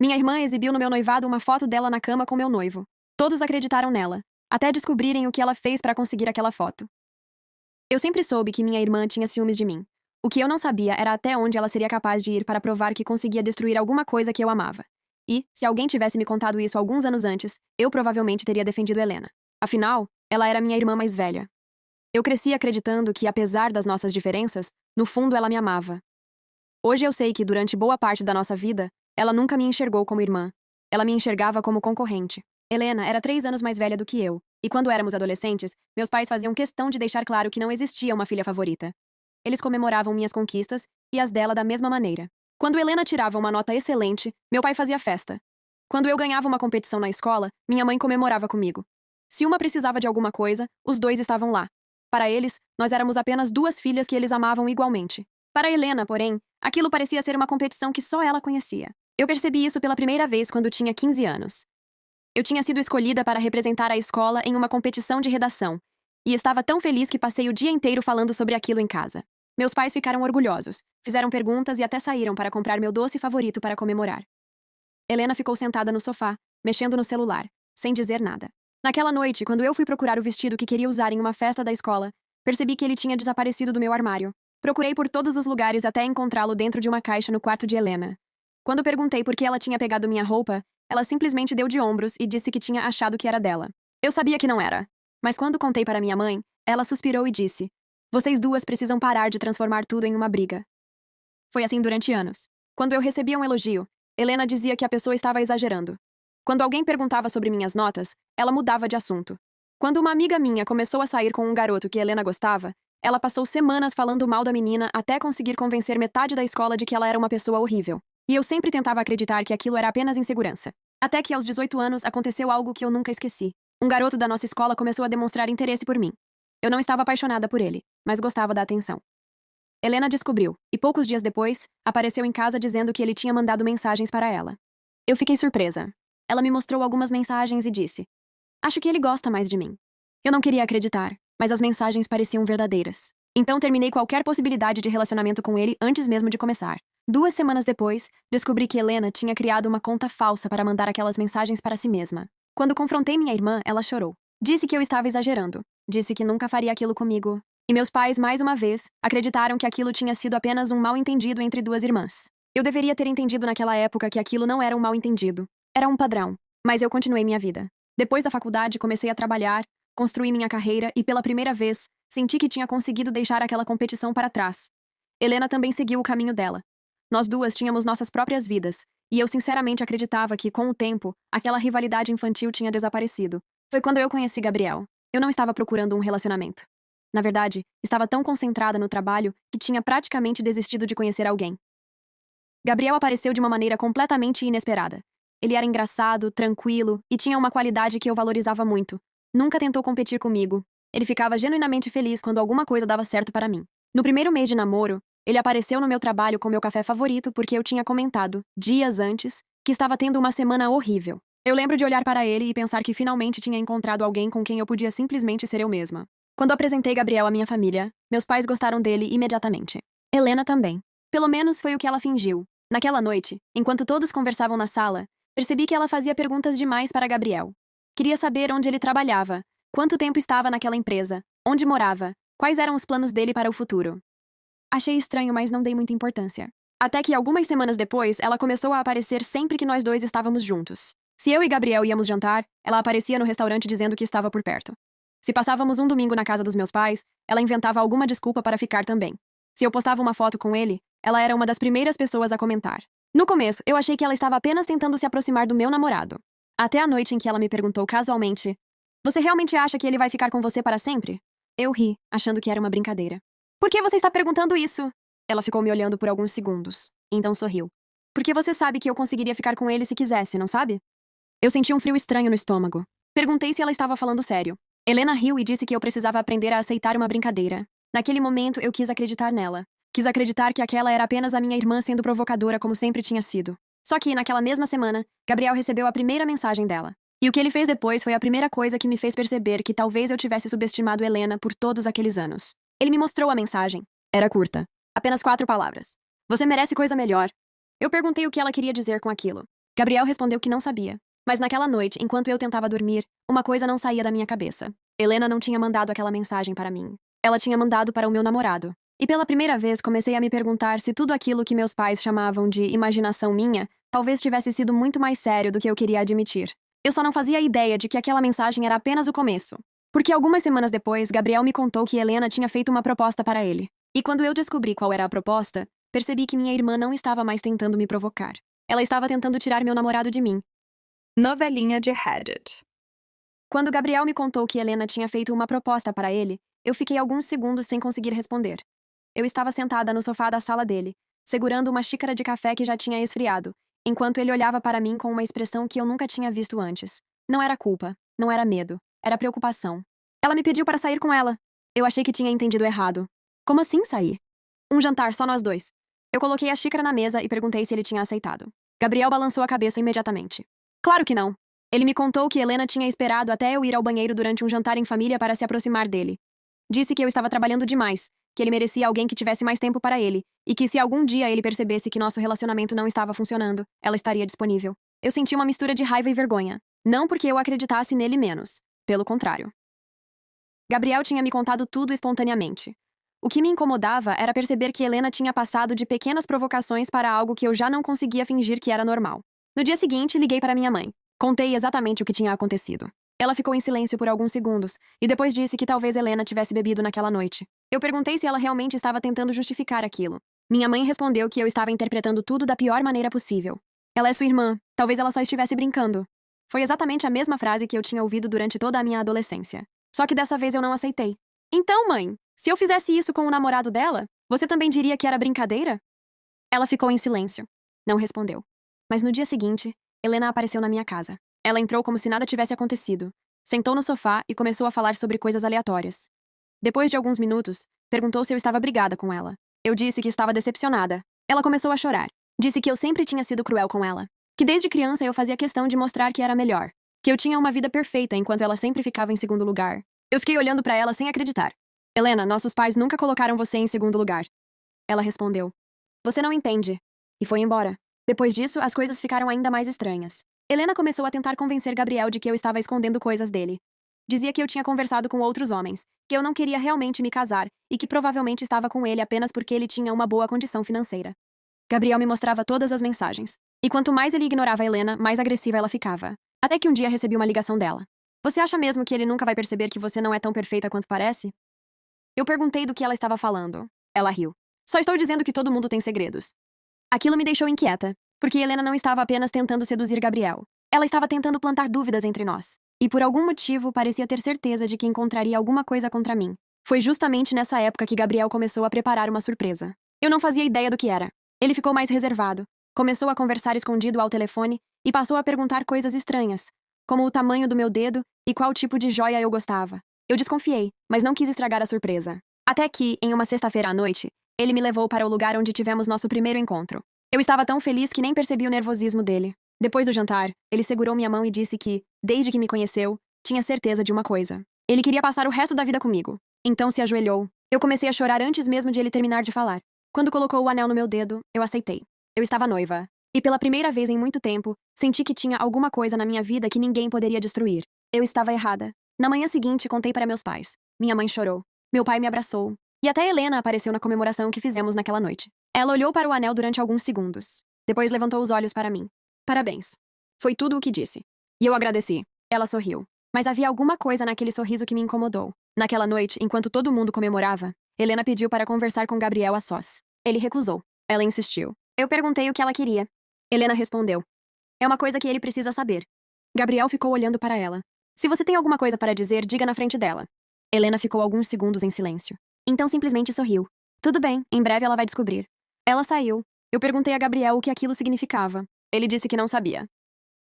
Minha irmã exibiu no meu noivado uma foto dela na cama com meu noivo. Todos acreditaram nela, até descobrirem o que ela fez para conseguir aquela foto. Eu sempre soube que minha irmã tinha ciúmes de mim. O que eu não sabia era até onde ela seria capaz de ir para provar que conseguia destruir alguma coisa que eu amava. E, se alguém tivesse me contado isso alguns anos antes, eu provavelmente teria defendido Helena. Afinal, ela era minha irmã mais velha. Eu cresci acreditando que, apesar das nossas diferenças, no fundo ela me amava. Hoje eu sei que, durante boa parte da nossa vida, ela nunca me enxergou como irmã. Ela me enxergava como concorrente. Helena era 3 anos mais velha do que eu, e quando éramos adolescentes, meus pais faziam questão de deixar claro que não existia uma filha favorita. Eles comemoravam minhas conquistas e as dela da mesma maneira. Quando Helena tirava uma nota excelente, meu pai fazia festa. Quando eu ganhava uma competição na escola, minha mãe comemorava comigo. Se uma precisava de alguma coisa, os dois estavam lá. Para eles, nós éramos apenas 2 filhas que eles amavam igualmente. Para Helena, porém, aquilo parecia ser uma competição que só ela conhecia. Eu percebi isso pela primeira vez quando tinha 15 anos. Eu tinha sido escolhida para representar a escola em uma competição de redação, e estava tão feliz que passei o dia inteiro falando sobre aquilo em casa. Meus pais ficaram orgulhosos, fizeram perguntas e até saíram para comprar meu doce favorito para comemorar. Helena ficou sentada no sofá, mexendo no celular, sem dizer nada. Naquela noite, quando eu fui procurar o vestido que queria usar em uma festa da escola, percebi que ele tinha desaparecido do meu armário. Procurei por todos os lugares até encontrá-lo dentro de uma caixa no quarto de Helena. Quando perguntei por que ela tinha pegado minha roupa, ela simplesmente deu de ombros e disse que tinha achado que era dela. Eu sabia que não era. Mas quando contei para minha mãe, ela suspirou e disse: "Vocês duas precisam parar de transformar tudo em uma briga." Foi assim durante anos. Quando eu recebia um elogio, Helena dizia que a pessoa estava exagerando. Quando alguém perguntava sobre minhas notas, ela mudava de assunto. Quando uma amiga minha começou a sair com um garoto que Helena gostava, ela passou semanas falando mal da menina até conseguir convencer metade da escola de que ela era uma pessoa horrível. E eu sempre tentava acreditar que aquilo era apenas insegurança. Até que aos 18 anos aconteceu algo que eu nunca esqueci. Um garoto da nossa escola começou a demonstrar interesse por mim. Eu não estava apaixonada por ele, mas gostava da atenção. Helena descobriu, e poucos dias depois, apareceu em casa dizendo que ele tinha mandado mensagens para ela. Eu fiquei surpresa. Ela me mostrou algumas mensagens e disse: "Acho que ele gosta mais de mim." Eu não queria acreditar, mas as mensagens pareciam verdadeiras. Então terminei qualquer possibilidade de relacionamento com ele antes mesmo de começar. 2 semanas depois, descobri que Helena tinha criado uma conta falsa para mandar aquelas mensagens para si mesma. Quando confrontei minha irmã, ela chorou. Disse que eu estava exagerando. Disse que nunca faria aquilo comigo. E meus pais, mais uma vez, acreditaram que aquilo tinha sido apenas um mal-entendido entre 2 irmãs. Eu deveria ter entendido naquela época que aquilo não era um mal-entendido. Era um padrão. Mas eu continuei minha vida. Depois da faculdade, comecei a trabalhar, construí minha carreira e, pela primeira vez, senti que tinha conseguido deixar aquela competição para trás. Helena também seguiu o caminho dela. Nós duas tínhamos nossas próprias vidas, e eu sinceramente acreditava que, com o tempo, aquela rivalidade infantil tinha desaparecido. Foi quando eu conheci Gabriel. Eu não estava procurando um relacionamento. Na verdade, estava tão concentrada no trabalho que tinha praticamente desistido de conhecer alguém. Gabriel apareceu de uma maneira completamente inesperada. Ele era engraçado, tranquilo e tinha uma qualidade que eu valorizava muito. Nunca tentou competir comigo. Ele ficava genuinamente feliz quando alguma coisa dava certo para mim. No primeiro mês de namoro, ele apareceu no meu trabalho com meu café favorito porque eu tinha comentado, dias antes, que estava tendo uma semana horrível. Eu lembro de olhar para ele e pensar que finalmente tinha encontrado alguém com quem eu podia simplesmente ser eu mesma. Quando apresentei Gabriel à minha família, meus pais gostaram dele imediatamente. Helena também. Pelo menos foi o que ela fingiu. Naquela noite, enquanto todos conversavam na sala, percebi que ela fazia perguntas demais para Gabriel. Queria saber onde ele trabalhava, quanto tempo estava naquela empresa, onde morava, quais eram os planos dele para o futuro. Achei estranho, mas não dei muita importância. Até que algumas semanas depois, ela começou a aparecer sempre que nós dois estávamos juntos. Se eu e Gabriel íamos jantar, ela aparecia no restaurante dizendo que estava por perto. Se passávamos um domingo na casa dos meus pais, ela inventava alguma desculpa para ficar também. Se eu postava uma foto com ele, ela era uma das primeiras pessoas a comentar. No começo, eu achei que ela estava apenas tentando se aproximar do meu namorado. Até a noite em que ela me perguntou casualmente: "Você realmente acha que ele vai ficar com você para sempre?" Eu ri, achando que era uma brincadeira. "Por que você está perguntando isso?" Ela ficou me olhando por alguns segundos. Então sorriu. "Porque você sabe que eu conseguiria ficar com ele se quisesse, não sabe?" Eu senti um frio estranho no estômago. Perguntei se ela estava falando sério. Helena riu e disse que eu precisava aprender a aceitar uma brincadeira. Naquele momento, eu quis acreditar nela. Quis acreditar que aquela era apenas a minha irmã sendo provocadora como sempre tinha sido. Só que, naquela mesma semana, Gabriel recebeu a primeira mensagem dela. E o que ele fez depois foi a primeira coisa que me fez perceber que talvez eu tivesse subestimado Helena por todos aqueles anos. Ele me mostrou a mensagem. Era curta. Apenas 4 palavras. "Você merece coisa melhor." Eu perguntei o que ela queria dizer com aquilo. Gabriel respondeu que não sabia. Mas naquela noite, enquanto eu tentava dormir, uma coisa não saía da minha cabeça. Helena não tinha mandado aquela mensagem para mim. Ela tinha mandado para o meu namorado. E pela primeira vez comecei a me perguntar se tudo aquilo que meus pais chamavam de imaginação minha talvez tivesse sido muito mais sério do que eu queria admitir. Eu só não fazia ideia de que aquela mensagem era apenas o começo. Porque algumas semanas depois, Gabriel me contou que Helena tinha feito uma proposta para ele. E quando eu descobri qual era a proposta, percebi que minha irmã não estava mais tentando me provocar. Ela estava tentando tirar meu namorado de mim. Novelinha de Reddit. Quando Gabriel me contou que Helena tinha feito uma proposta para ele, eu fiquei alguns segundos sem conseguir responder. Eu estava sentada no sofá da sala dele, segurando uma xícara de café que já tinha esfriado, enquanto ele olhava para mim com uma expressão que eu nunca tinha visto antes. Não era culpa, não era medo, era preocupação. Ela me pediu para sair com ela. Eu achei que tinha entendido errado. Como assim sair? Um jantar, só nós dois. Eu coloquei a xícara na mesa e perguntei se ele tinha aceitado. Gabriel balançou a cabeça imediatamente. Claro que não. Ele me contou que Helena tinha esperado até eu ir ao banheiro durante um jantar em família para se aproximar dele. Disse que eu estava trabalhando demais, que ele merecia alguém que tivesse mais tempo para ele, e que se algum dia ele percebesse que nosso relacionamento não estava funcionando, ela estaria disponível. Eu senti uma mistura de raiva e vergonha. Não porque eu acreditasse nele menos. Pelo contrário. Gabriel tinha me contado tudo espontaneamente. O que me incomodava era perceber que Helena tinha passado de pequenas provocações para algo que eu já não conseguia fingir que era normal. No dia seguinte, liguei para minha mãe. Contei exatamente o que tinha acontecido. Ela ficou em silêncio por alguns segundos, e depois disse que talvez Helena tivesse bebido naquela noite. Eu perguntei se ela realmente estava tentando justificar aquilo. Minha mãe respondeu que eu estava interpretando tudo da pior maneira possível. Ela é sua irmã, talvez ela só estivesse brincando. Foi exatamente a mesma frase que eu tinha ouvido durante toda a minha adolescência. Só que dessa vez eu não aceitei. Então, mãe, se eu fizesse isso com o namorado dela, você também diria que era brincadeira? Ela ficou em silêncio. Não respondeu. Mas no dia seguinte, Helena apareceu na minha casa. Ela entrou como se nada tivesse acontecido. Sentou no sofá e começou a falar sobre coisas aleatórias. Depois de alguns minutos, perguntou se eu estava brigada com ela. Eu disse que estava decepcionada. Ela começou a chorar. Disse que eu sempre tinha sido cruel com ela. Que desde criança eu fazia questão de mostrar que era melhor. Que eu tinha uma vida perfeita enquanto ela sempre ficava em segundo lugar. Eu fiquei olhando para ela sem acreditar. Helena, nossos pais nunca colocaram você em segundo lugar. Ela respondeu. Você não entende. E foi embora. Depois disso, as coisas ficaram ainda mais estranhas. Helena começou a tentar convencer Gabriel de que eu estava escondendo coisas dele. Dizia que eu tinha conversado com outros homens, que eu não queria realmente me casar e que provavelmente estava com ele apenas porque ele tinha uma boa condição financeira. Gabriel me mostrava todas as mensagens. E quanto mais ele ignorava Helena, mais agressiva ela ficava. Até que um dia recebi uma ligação dela. Você acha mesmo que ele nunca vai perceber que você não é tão perfeita quanto parece? Eu perguntei do que ela estava falando. Ela riu. Só estou dizendo que todo mundo tem segredos. Aquilo me deixou inquieta, porque Helena não estava apenas tentando seduzir Gabriel. Ela estava tentando plantar dúvidas entre nós. E por algum motivo parecia ter certeza de que encontraria alguma coisa contra mim. Foi justamente nessa época que Gabriel começou a preparar uma surpresa. Eu não fazia ideia do que era. Ele ficou mais reservado, começou a conversar escondido ao telefone e passou a perguntar coisas estranhas, como o tamanho do meu dedo e qual tipo de joia eu gostava. Eu desconfiei, mas não quis estragar a surpresa. Até que, em uma sexta-feira à noite, ele me levou para o lugar onde tivemos nosso primeiro encontro. Eu estava tão feliz que nem percebi o nervosismo dele. Depois do jantar, ele segurou minha mão e disse que, desde que me conheceu, tinha certeza de uma coisa. Ele queria passar o resto da vida comigo. Então se ajoelhou. Eu comecei a chorar antes mesmo de ele terminar de falar. Quando colocou o anel no meu dedo, eu aceitei. Eu estava noiva. E pela primeira vez em muito tempo, senti que tinha alguma coisa na minha vida que ninguém poderia destruir. Eu estava errada. Na manhã seguinte, contei para meus pais. Minha mãe chorou. Meu pai me abraçou. E até Helena apareceu na comemoração que fizemos naquela noite. Ela olhou para o anel durante alguns segundos. Depois levantou os olhos para mim. Parabéns. Foi tudo o que disse. E eu agradeci. Ela sorriu. Mas havia alguma coisa naquele sorriso que me incomodou. Naquela noite, enquanto todo mundo comemorava, Helena pediu para conversar com Gabriel a sós. Ele recusou. Ela insistiu. Eu perguntei o que ela queria. Helena respondeu. É uma coisa que ele precisa saber. Gabriel ficou olhando para ela. Se você tem alguma coisa para dizer, diga na frente dela. Helena ficou alguns segundos em silêncio. Então simplesmente sorriu. Tudo bem, em breve ela vai descobrir. Ela saiu. Eu perguntei a Gabriel o que aquilo significava. Ele disse que não sabia.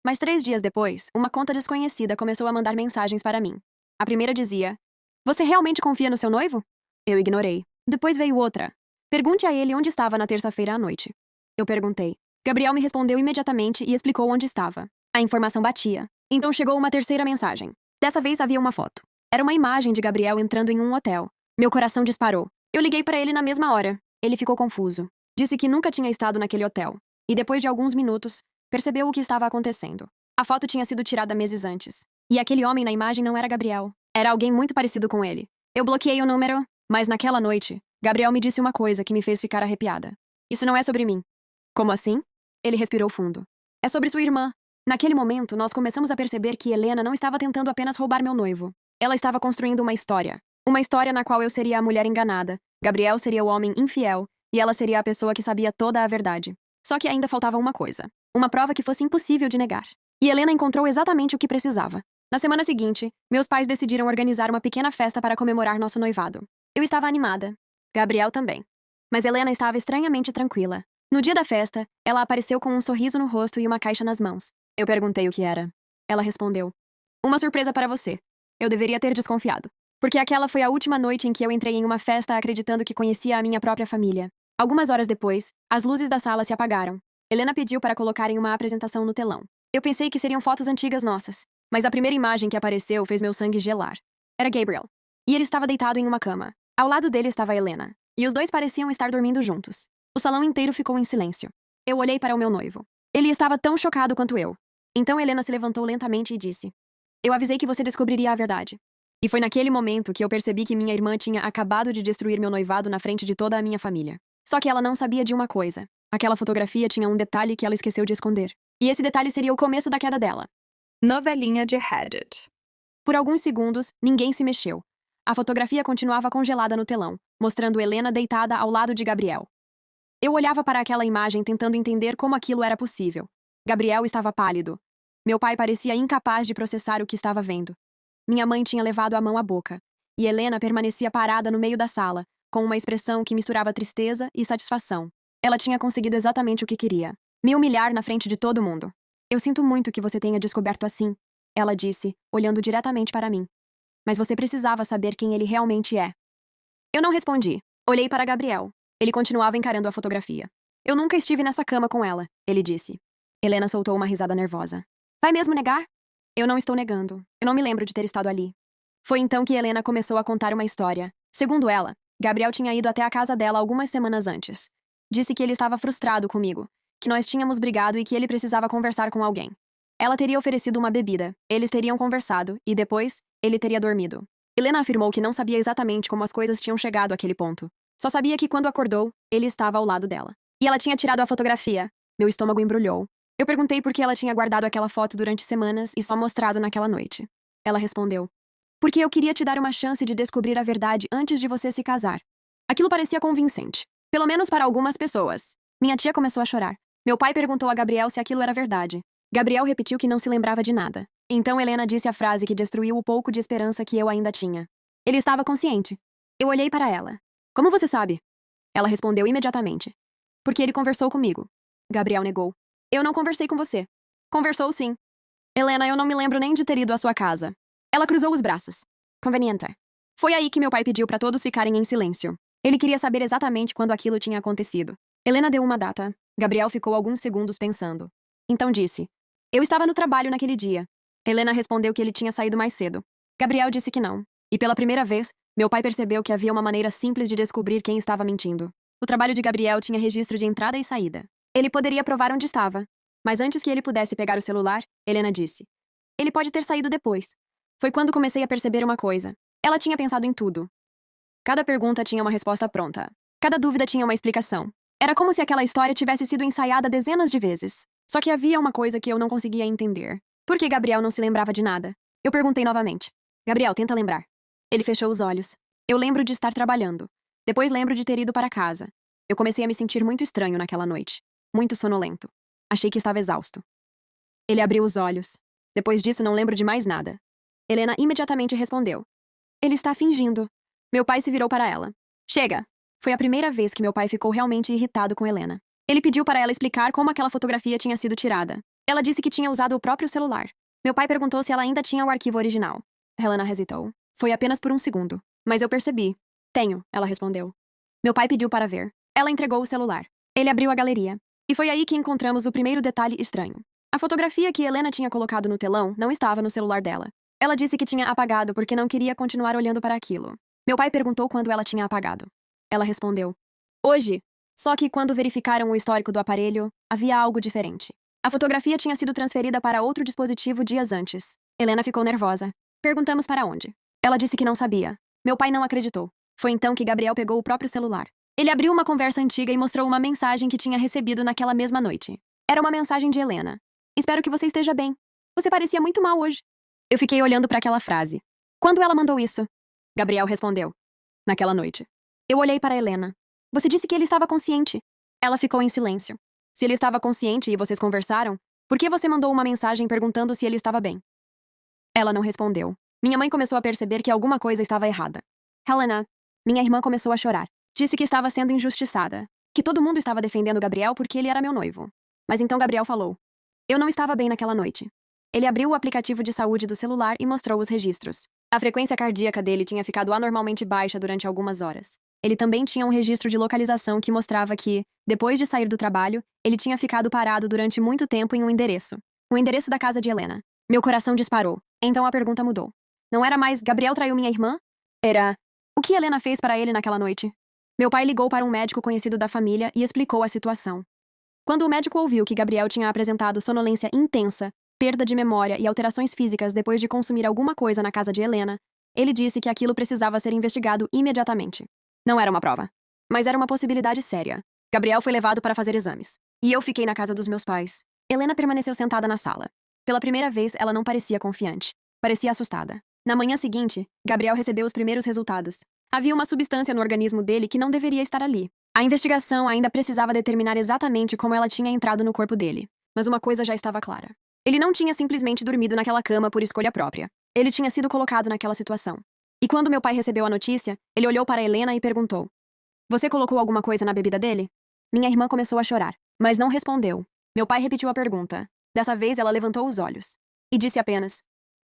Mas 3 dias depois, uma conta desconhecida começou a mandar mensagens para mim. A primeira dizia: Você realmente confia no seu noivo? Eu ignorei. Depois veio outra. Pergunte a ele onde estava na terça-feira à noite. Eu perguntei. Gabriel me respondeu imediatamente e explicou onde estava. A informação batia. Então chegou uma terceira mensagem. Dessa vez havia uma foto. Era uma imagem de Gabriel entrando em um hotel. Meu coração disparou. Eu liguei para ele na mesma hora. Ele ficou confuso. Disse que nunca tinha estado naquele hotel. E depois de alguns minutos, percebeu o que estava acontecendo. A foto tinha sido tirada meses antes. E aquele homem na imagem não era Gabriel. Era alguém muito parecido com ele. Eu bloqueei o número, mas naquela noite, Gabriel me disse uma coisa que me fez ficar arrepiada. Isso não é sobre mim. Como assim? Ele respirou fundo. É sobre sua irmã. Naquele momento, nós começamos a perceber que Helena não estava tentando apenas roubar meu noivo. Ela estava construindo uma história. Uma história na qual eu seria a mulher enganada, Gabriel seria o homem infiel, e ela seria a pessoa que sabia toda a verdade. Só que ainda faltava uma coisa. Uma prova que fosse impossível de negar. E Helena encontrou exatamente o que precisava. Na semana seguinte, meus pais decidiram organizar uma pequena festa para comemorar nosso noivado. Eu estava animada. Gabriel também. Mas Helena estava estranhamente tranquila. No dia da festa, ela apareceu com um sorriso no rosto e uma caixa nas mãos. Eu perguntei o que era. Ela respondeu: "Uma surpresa para você. Eu deveria ter desconfiado. Porque aquela foi a última noite em que eu entrei em uma festa acreditando que conhecia a minha própria família." Algumas horas depois, as luzes da sala se apagaram. Helena pediu para colocarem uma apresentação no telão. Eu pensei que seriam fotos antigas nossas, mas a primeira imagem que apareceu fez meu sangue gelar. Era Gabriel. E ele estava deitado em uma cama. Ao lado dele estava Helena. E os dois pareciam estar dormindo juntos. O salão inteiro ficou em silêncio. Eu olhei para o meu noivo. Ele estava tão chocado quanto eu. Então Helena se levantou lentamente e disse: "Eu avisei que você descobriria a verdade." E foi naquele momento que eu percebi que minha irmã tinha acabado de destruir meu noivado na frente de toda a minha família. Só que ela não sabia de uma coisa. Aquela fotografia tinha um detalhe que ela esqueceu de esconder. E esse detalhe seria o começo da queda dela. Novelinha de Reddit. Por alguns segundos, ninguém se mexeu. A fotografia continuava congelada no telão, mostrando Helena deitada ao lado de Gabriel. Eu olhava para aquela imagem tentando entender como aquilo era possível. Gabriel estava pálido. Meu pai parecia incapaz de processar o que estava vendo. Minha mãe tinha levado a mão à boca. E Helena permanecia parada no meio da sala, com uma expressão que misturava tristeza e satisfação. Ela tinha conseguido exatamente o que queria: me humilhar na frente de todo mundo. "Eu sinto muito que você tenha descoberto assim", ela disse, olhando diretamente para mim. "Mas você precisava saber quem ele realmente é." Eu não respondi. Olhei para Gabriel. Ele continuava encarando a fotografia. "Eu nunca estive nessa cama com ela", ele disse. Helena soltou uma risada nervosa. "Vai mesmo negar?" "Eu não estou negando. Eu não me lembro de ter estado ali." Foi então que Helena começou a contar uma história. Segundo ela, Gabriel tinha ido até a casa dela algumas semanas antes. Disse que ele estava frustrado comigo, que nós tínhamos brigado e que ele precisava conversar com alguém. Ela teria oferecido uma bebida, eles teriam conversado, e depois, ele teria dormido. Helena afirmou que não sabia exatamente como as coisas tinham chegado àquele ponto. Só sabia que quando acordou, ele estava ao lado dela. E ela tinha tirado a fotografia. Meu estômago embrulhou. Eu perguntei por que ela tinha guardado aquela foto durante semanas e só mostrado naquela noite. Ela respondeu: "Porque eu queria te dar uma chance de descobrir a verdade antes de você se casar." Aquilo parecia convincente. Pelo menos para algumas pessoas. Minha tia começou a chorar. Meu pai perguntou a Gabriel se aquilo era verdade. Gabriel repetiu que não se lembrava de nada. Então Helena disse a frase que destruiu o pouco de esperança que eu ainda tinha. "Ele estava consciente." Eu olhei para ela. "Como você sabe?" Ela respondeu imediatamente: "Porque ele conversou comigo." Gabriel negou. "Eu não conversei com você." "Conversou sim." "Helena, eu não me lembro nem de ter ido à sua casa." Ela cruzou os braços. "Conveniente." Foi aí que meu pai pediu para todos ficarem em silêncio. Ele queria saber exatamente quando aquilo tinha acontecido. Helena deu uma data. Gabriel ficou alguns segundos pensando. Então disse: "Eu estava no trabalho naquele dia." Helena respondeu que ele tinha saído mais cedo. Gabriel disse que não. E pela primeira vez, meu pai percebeu que havia uma maneira simples de descobrir quem estava mentindo. O trabalho de Gabriel tinha registro de entrada e saída. Ele poderia provar onde estava. Mas antes que ele pudesse pegar o celular, Helena disse: "Ele pode ter saído depois." Foi quando comecei a perceber uma coisa. Ela tinha pensado em tudo. Cada pergunta tinha uma resposta pronta. Cada dúvida tinha uma explicação. Era como se aquela história tivesse sido ensaiada dezenas de vezes. Só que havia uma coisa que eu não conseguia entender. Por que Gabriel não se lembrava de nada? Eu perguntei novamente. "Gabriel, tenta lembrar." Ele fechou os olhos. "Eu lembro de estar trabalhando. Depois lembro de ter ido para casa. Eu comecei a me sentir muito estranho naquela noite. Muito sonolento. Achei que estava exausto." Ele abriu os olhos. "Depois disso não lembro de mais nada." Helena imediatamente respondeu: "Ele está fingindo." Meu pai se virou para ela. "Chega!" Foi a primeira vez que meu pai ficou realmente irritado com Helena. Ele pediu para ela explicar como aquela fotografia tinha sido tirada. Ela disse que tinha usado o próprio celular. Meu pai perguntou se ela ainda tinha o arquivo original. Helena hesitou. Foi apenas por um segundo. "Mas eu percebi." "Tenho," ela respondeu. Meu pai pediu para ver. Ela entregou o celular. Ele abriu a galeria. E foi aí que encontramos o primeiro detalhe estranho. A fotografia que Helena tinha colocado no telão não estava no celular dela. Ela disse que tinha apagado porque não queria continuar olhando para aquilo. Meu pai perguntou quando ela tinha apagado. Ela respondeu: "Hoje." Só que quando verificaram o histórico do aparelho, havia algo diferente. A fotografia tinha sido transferida para outro dispositivo dias antes. Helena ficou nervosa. Perguntamos para onde. Ela disse que não sabia. Meu pai não acreditou. Foi então que Gabriel pegou o próprio celular. Ele abriu uma conversa antiga e mostrou uma mensagem que tinha recebido naquela mesma noite. Era uma mensagem de Helena. Espero que você esteja bem. Você parecia muito mal hoje. Eu fiquei olhando para aquela frase. Quando ela mandou isso? Gabriel respondeu. Naquela noite. Eu olhei para Helena. Você disse que ele estava consciente. Ela ficou em silêncio. Se ele estava consciente e vocês conversaram, por que você mandou uma mensagem perguntando se ele estava bem? Ela não respondeu. Minha mãe começou a perceber que alguma coisa estava errada. Helena, minha irmã começou a chorar. Disse que estava sendo injustiçada. Que todo mundo estava defendendo Gabriel porque ele era meu noivo. Mas então Gabriel falou. Eu não estava bem naquela noite. Ele abriu o aplicativo de saúde do celular e mostrou os registros. A frequência cardíaca dele tinha ficado anormalmente baixa durante algumas horas. Ele também tinha um registro de localização que mostrava que, depois de sair do trabalho, ele tinha ficado parado durante muito tempo em um endereço. O endereço da casa de Helena. Meu coração disparou. Então a pergunta mudou. Não era mais Gabriel traiu minha irmã? Era o que Helena fez para ele naquela noite? Meu pai ligou para um médico conhecido da família e explicou a situação. Quando o médico ouviu que Gabriel tinha apresentado sonolência intensa, perda de memória e alterações físicas depois de consumir alguma coisa na casa de Helena, ele disse que aquilo precisava ser investigado imediatamente. Não era uma prova, mas era uma possibilidade séria. Gabriel foi levado para fazer exames. E eu fiquei na casa dos meus pais. Helena permaneceu sentada na sala. Pela primeira vez, ela não parecia confiante. Parecia assustada. Na manhã seguinte, Gabriel recebeu os primeiros resultados. Havia uma substância no organismo dele que não deveria estar ali. A investigação ainda precisava determinar exatamente como ela tinha entrado no corpo dele. Mas uma coisa já estava clara. Ele não tinha simplesmente dormido naquela cama por escolha própria. Ele tinha sido colocado naquela situação. E quando meu pai recebeu a notícia, ele olhou para Helena e perguntou. Você colocou alguma coisa na bebida dele? Minha irmã começou a chorar, mas não respondeu. Meu pai repetiu a pergunta. Dessa vez ela levantou os olhos. E disse apenas.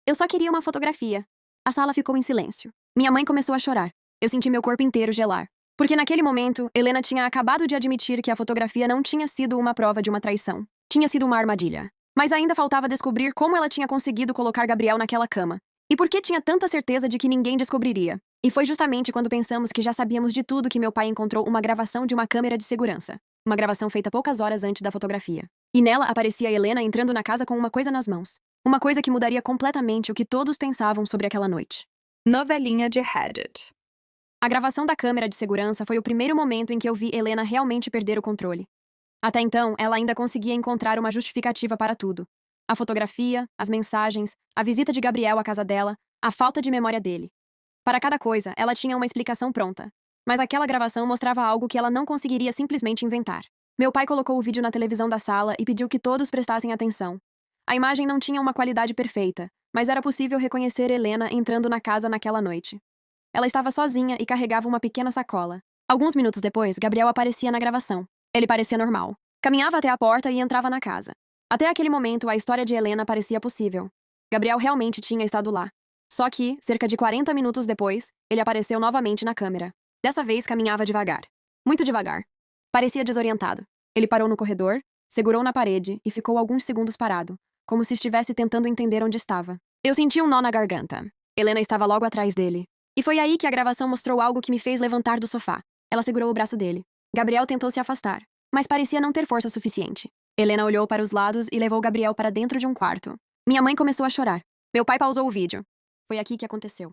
Eu só queria uma fotografia. A sala ficou em silêncio. Minha mãe começou a chorar. Eu senti meu corpo inteiro gelar. Porque naquele momento, Helena tinha acabado de admitir que a fotografia não tinha sido uma prova de uma traição. Tinha sido uma armadilha. Mas ainda faltava descobrir como ela tinha conseguido colocar Gabriel naquela cama. E por que tinha tanta certeza de que ninguém descobriria? E foi justamente quando pensamos que já sabíamos de tudo que meu pai encontrou uma gravação de uma câmera de segurança. Uma gravação feita poucas horas antes da fotografia. E nela aparecia Helena entrando na casa com uma coisa nas mãos. Uma coisa que mudaria completamente o que todos pensavam sobre aquela noite. Novelinha de Reddit. A gravação da câmera de segurança foi o primeiro momento em que eu vi Helena realmente perder o controle. Até então, ela ainda conseguia encontrar uma justificativa para tudo. A fotografia, as mensagens, a visita de Gabriel à casa dela, a falta de memória dele. Para cada coisa, ela tinha uma explicação pronta. Mas aquela gravação mostrava algo que ela não conseguiria simplesmente inventar. Meu pai colocou o vídeo na televisão da sala e pediu que todos prestassem atenção. A imagem não tinha uma qualidade perfeita, mas era possível reconhecer Helena entrando na casa naquela noite. Ela estava sozinha e carregava uma pequena sacola. Alguns minutos depois, Gabriel aparecia na gravação. Ele parecia normal. Caminhava até a porta e entrava na casa. Até aquele momento, a história de Helena parecia possível. Gabriel realmente tinha estado lá. Só que, cerca de 40 minutos depois, ele apareceu novamente na câmera. Dessa vez, caminhava devagar. Muito devagar. Parecia desorientado. Ele parou no corredor, segurou na parede e ficou alguns segundos parado, como se estivesse tentando entender onde estava. Eu senti um nó na garganta. Helena estava logo atrás dele. E foi aí que a gravação mostrou algo que me fez levantar do sofá. Ela segurou o braço dele. Gabriel tentou se afastar, mas parecia não ter força suficiente. Helena olhou para os lados e levou Gabriel para dentro de um quarto. Minha mãe começou a chorar. Meu pai pausou o vídeo. Foi aqui que aconteceu.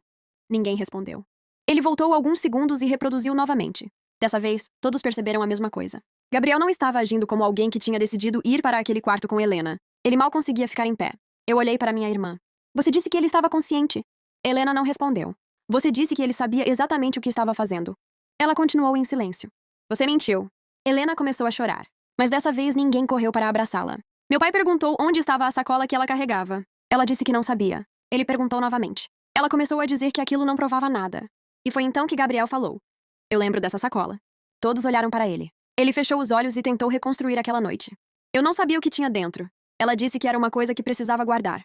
Ninguém respondeu. Ele voltou alguns segundos e reproduziu novamente. Dessa vez, todos perceberam a mesma coisa. Gabriel não estava agindo como alguém que tinha decidido ir para aquele quarto com Helena. Ele mal conseguia ficar em pé. Eu olhei para minha irmã. Você disse que ele estava consciente. Helena não respondeu. Você disse que ele sabia exatamente o que estava fazendo. Ela continuou em silêncio. Você mentiu. Helena começou a chorar. Mas dessa vez ninguém correu para abraçá-la. Meu pai perguntou onde estava a sacola que ela carregava. Ela disse que não sabia. Ele perguntou novamente. Ela começou a dizer que aquilo não provava nada. E foi então que Gabriel falou. Eu lembro dessa sacola. Todos olharam para ele. Ele fechou os olhos e tentou reconstruir aquela noite. Eu não sabia o que tinha dentro. Ela disse que era uma coisa que precisava guardar.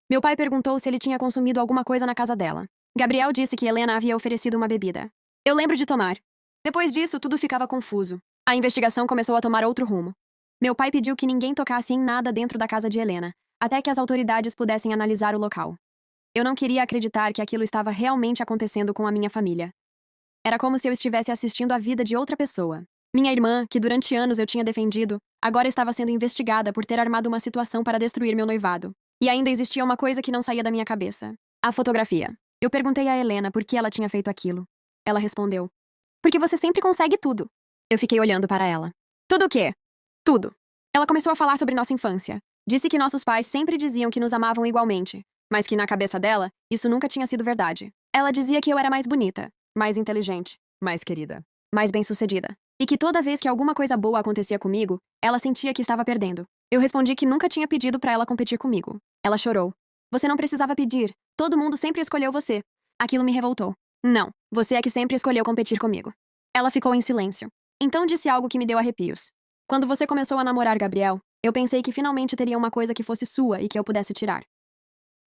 Meu pai perguntou se ele tinha consumido alguma coisa na casa dela. Gabriel disse que Helena havia oferecido uma bebida. Eu lembro de tomar. Depois disso, tudo ficava confuso. A investigação começou a tomar outro rumo. Meu pai pediu que ninguém tocasse em nada dentro da casa de Helena, até que as autoridades pudessem analisar o local. Eu não queria acreditar que aquilo estava realmente acontecendo com a minha família. Era como se eu estivesse assistindo a vida de outra pessoa. Minha irmã, que durante anos eu tinha defendido, agora estava sendo investigada por ter armado uma situação para destruir meu noivado. E ainda existia uma coisa que não saía da minha cabeça: a fotografia. Eu perguntei a Helena por que ela tinha feito aquilo. Ela respondeu: porque você sempre consegue tudo. Eu fiquei olhando para ela. Tudo o quê? Tudo. Ela começou a falar sobre nossa infância. Disse que nossos pais sempre diziam que nos amavam igualmente, mas que na cabeça dela, isso nunca tinha sido verdade. Ela dizia que eu era mais bonita, mais inteligente, mais querida, mais bem-sucedida, e que toda vez que alguma coisa boa acontecia comigo, ela sentia que estava perdendo. Eu respondi que nunca tinha pedido para ela competir comigo. Ela chorou. Você não precisava pedir. Todo mundo sempre escolheu você. Aquilo me revoltou. Não, você é que sempre escolheu competir comigo. Ela ficou em silêncio. Então disse algo que me deu arrepios. Quando você começou a namorar Gabriel, eu pensei que finalmente teria uma coisa que fosse sua e que eu pudesse tirar.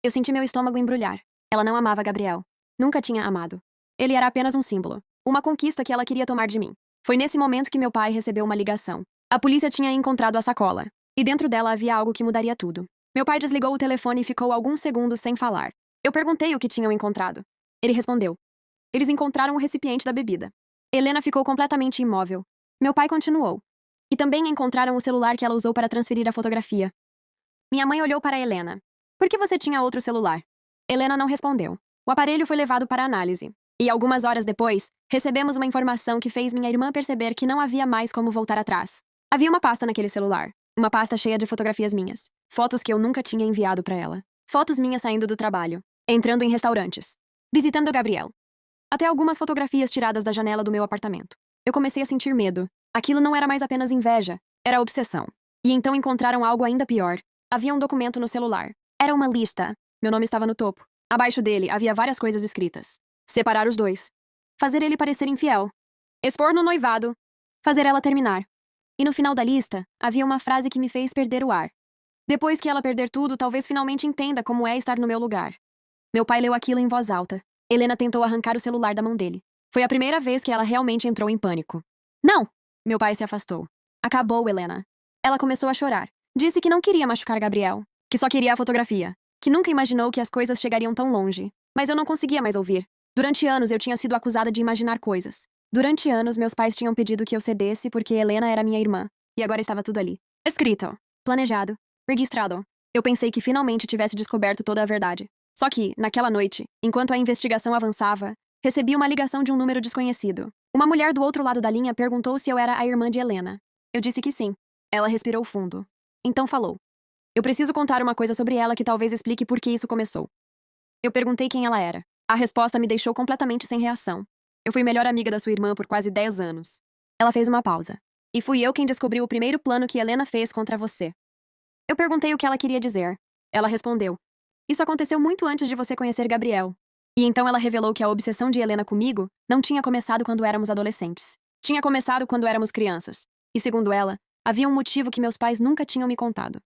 Eu senti meu estômago embrulhar. Ela não amava Gabriel. Nunca tinha amado. Ele era apenas um símbolo. Uma conquista que ela queria tomar de mim. Foi nesse momento que meu pai recebeu uma ligação. A polícia tinha encontrado a sacola. E dentro dela havia algo que mudaria tudo. Meu pai desligou o telefone e ficou alguns segundos sem falar. Eu perguntei o que tinham encontrado. Ele respondeu: eles encontraram o recipiente da bebida. Helena ficou completamente imóvel. Meu pai continuou: e também encontraram o celular que ela usou para transferir a fotografia. Minha mãe olhou para Helena. Por que você tinha outro celular? Helena não respondeu. O aparelho foi levado para análise. E algumas horas depois, recebemos uma informação que fez minha irmã perceber que não havia mais como voltar atrás. Havia uma pasta naquele celular. Uma pasta cheia de fotografias minhas. Fotos que eu nunca tinha enviado para ela. Fotos minhas saindo do trabalho. Entrando em restaurantes. Visitando Gabriel. Até algumas fotografias tiradas da janela do meu apartamento. Eu comecei a sentir medo. Aquilo não era mais apenas inveja. Era obsessão. E então encontraram algo ainda pior. Havia um documento no celular. Era uma lista. Meu nome estava no topo. Abaixo dele havia várias coisas escritas. Separar os dois. Fazer ele parecer infiel. Expor no noivado. Fazer ela terminar. E no final da lista, havia uma frase que me fez perder o ar. Depois que ela perder tudo, talvez finalmente entenda como é estar no meu lugar. Meu pai leu aquilo em voz alta. Helena tentou arrancar o celular da mão dele. Foi a primeira vez que ela realmente entrou em pânico. Não! Meu pai se afastou. Acabou, Helena. Ela começou a chorar. Disse que não queria machucar Gabriel. Que só queria a fotografia. Que nunca imaginou que as coisas chegariam tão longe. Mas eu não conseguia mais ouvir. Durante anos eu tinha sido acusada de imaginar coisas. Durante anos meus pais tinham pedido que eu cedesse porque Helena era minha irmã. E agora estava tudo ali. Escrito. Planejado. Registrado. Eu pensei que finalmente tivesse descoberto toda a verdade. Só que, naquela noite, enquanto a investigação avançava, recebi uma ligação de um número desconhecido. Uma mulher do outro lado da linha perguntou se eu era a irmã de Helena. Eu disse que sim. Ela respirou fundo. Então falou: eu preciso contar uma coisa sobre ela que talvez explique por que isso começou. Eu perguntei quem ela era. A resposta me deixou completamente sem reação. Eu fui melhor amiga da sua irmã por quase 10 anos. Ela fez uma pausa. E fui eu quem descobriu o primeiro plano que Helena fez contra você. Eu perguntei o que ela queria dizer. Ela respondeu: isso aconteceu muito antes de você conhecer Gabriel. E então ela revelou que a obsessão de Helena comigo não tinha começado quando éramos adolescentes. Tinha começado quando éramos crianças. E segundo ela, havia um motivo que meus pais nunca tinham me contado.